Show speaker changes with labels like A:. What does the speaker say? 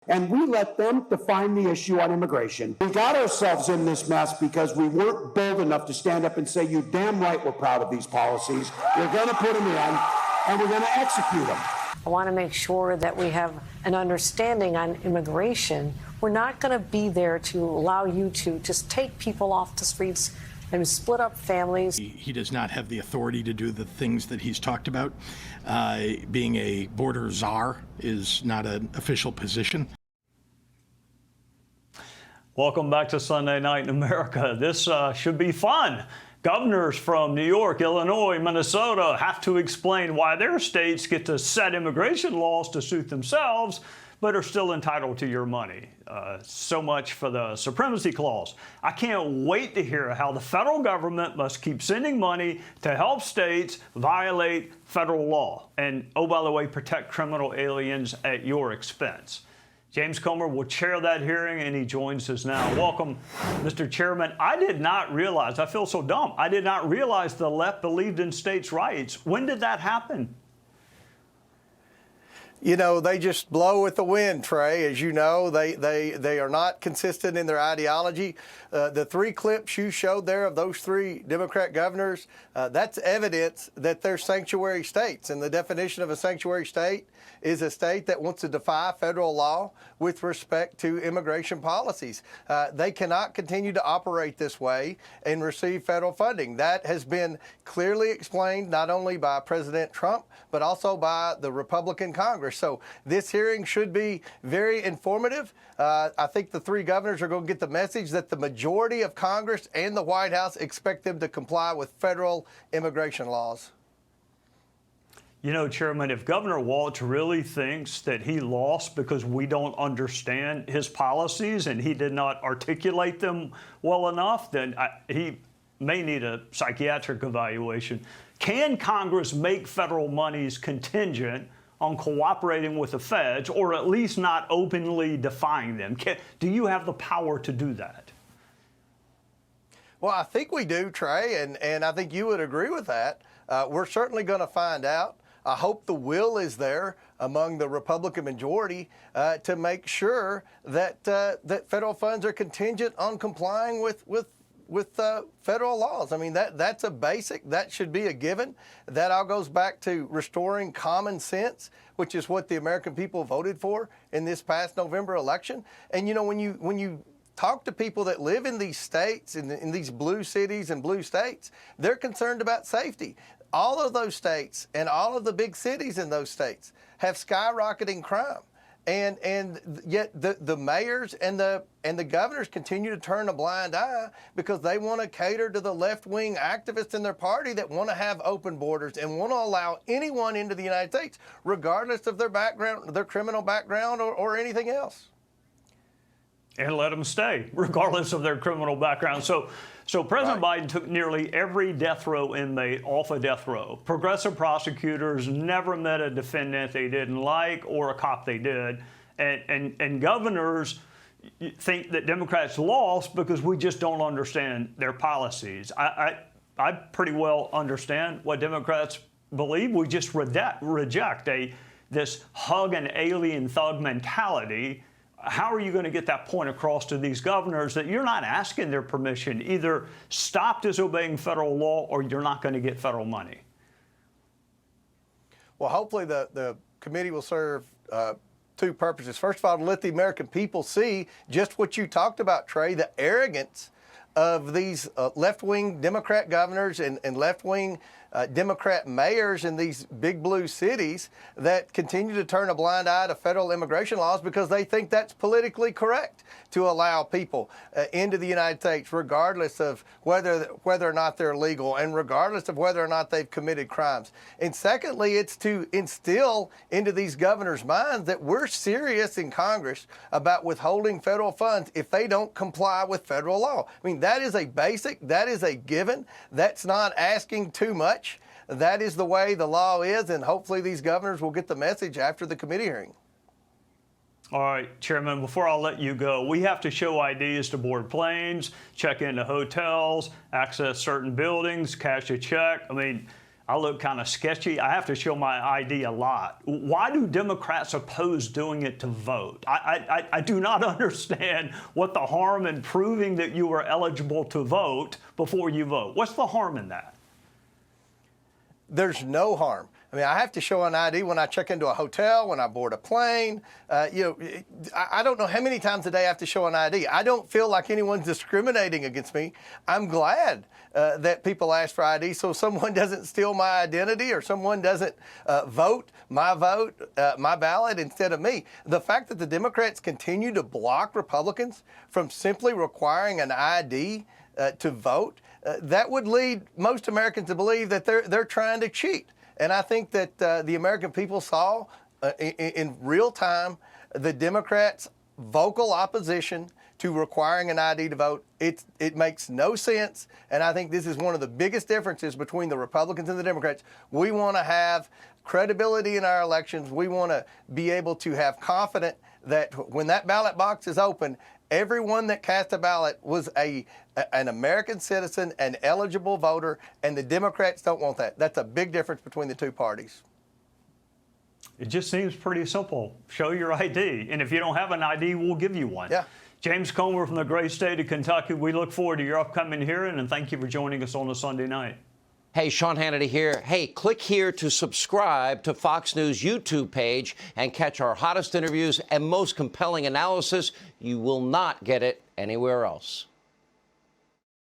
A: And we let them define the issue on immigration. We got ourselves in this mess because we weren't bold enough to stand up and say, you damn right we're proud of these policies. We're going to put them in, and we're going to execute them.
B: I want to make sure that we have an understanding on immigration. We're not going to be there to allow you to just take people off the streets and split up families.
C: He does not have the authority to do the things that he's talked about. Being a border czar is not an official position.
D: Welcome back to Sunday Night in America. This should be fun. Governors from New York, Illinois, Minnesota have to explain why their states get to set immigration laws to suit themselves, but are still entitled to your money. So much for the supremacy clause. I can't wait to hear how the federal government must keep sending money to help states violate federal law. And, oh, by the way, protect criminal aliens at your expense. James Comer will chair that hearing, and he joins us now. Welcome, Mr. Chairman. I did not realize, I feel so dumb, I did not realize the left believed in states' rights. When did that happen?
E: You know, they just blow with the wind, Trey. As you know, they are not consistent in their ideology. The three clips you showed there of those three Democrat governors, that's evidence that they're sanctuary states. And the definition of a sanctuary state is a state that wants to defy federal law with respect to immigration policies. They cannot continue to operate this way and receive federal funding. That has been clearly explained not only by President Trump, but also by the Republican Congress. So this hearing should be very informative. I think the three governors are going to get the message that the majority of Congress and the White House expect them to comply with federal immigration laws.
D: You know, Chairman, if Governor Walz really thinks that he lost because we don't understand his policies and he did not articulate them well enough, then he may need a psychiatric evaluation. Can Congress make federal monies contingent on cooperating with the feds, or at least not openly defying them? Do you have the power to do that?
E: Well, I think we do, Trey, and I think you would agree with that. We're certainly going to find out. I hope the will is there among the Republican majority to make sure that that federal funds are contingent on complying with federal laws. I mean, that's a basic, that should be a given. That all goes back to restoring common sense, which is what the American people voted for in this past November election. And, you know, when you talk to people that live in these states, in these blue cities and blue states, they're concerned about safety. All of those states and all of the big cities in those states have skyrocketing crime. And yet the mayors and the governors continue to turn a blind eye because they want to cater to the left-wing activists in their party that want to have open borders and want to allow anyone into the United States, regardless of their background, their criminal background, or anything else.
D: And let them stay, regardless of their criminal background. So President Biden took nearly every death row inmate off of death row. Progressive prosecutors never met a defendant they didn't like or a cop they did. And governors think that Democrats lost because we just don't understand their policies. I pretty well understand what Democrats believe. We just reject this hug an alien thug mentality. How are you going to get that point across to these governors that you're not asking their permission? Either stop disobeying federal law or you're not going to get federal money.
E: Well, hopefully the committee will serve two purposes. First of all, to let the American people see just what you talked about, Trey, the arrogance of these left-wing Democrat governors and left-wing Democrat mayors in these big blue cities that continue to turn a blind eye to federal immigration laws because they think that's politically correct to allow people into the United States, regardless of whether or not they're legal and regardless of whether or not they've committed crimes. And secondly, it's to instill into these governors' minds that we're serious in Congress about withholding federal funds if they don't comply with federal law. I mean, that is a basic, that is a given. That's not asking too much. That is the way the law is, and hopefully these governors will get the message after the committee hearing.
D: All right, Chairman, before I let you go, we have to show IDs to board planes, check into hotels, access certain buildings, cash a check. I mean, I look kind of sketchy. I have to show my ID a lot. Why do Democrats oppose doing it to vote? I do not understand what the harm in proving that you are eligible to vote before you vote. What's the harm in that?
E: There's no harm. I mean, I have to show an ID when I check into a hotel, when I board a plane. I don't know how many times a day I have to show an ID. I don't feel like anyone's discriminating against me. I'm glad that people ask for ID so someone doesn't steal my identity or someone doesn't vote, my ballot instead of me. The fact that the Democrats continue to block Republicans from simply requiring an ID to vote, that would lead most Americans to believe that they're trying to cheat. And I think that the American people saw in real time the Democrats' vocal opposition to requiring an ID to vote. It makes no sense. And I think this is one of the biggest differences between the Republicans and the Democrats. We want to have credibility in our elections. We want to be able to have confidence that when that ballot box is open, everyone that cast a ballot was an American citizen, an eligible voter, and the Democrats don't want that. That's a big difference between the two parties.
D: It just seems pretty simple. Show your ID, and if you don't have an ID, we'll give you one.
E: Yeah.
D: James Comer from the great state of Kentucky, we look forward to your upcoming hearing, and thank you for joining us on a Sunday night.
F: Hey, Sean Hannity here. Hey, click here to subscribe to Fox News YouTube page and catch our hottest interviews and most compelling analysis. You will not get it anywhere else.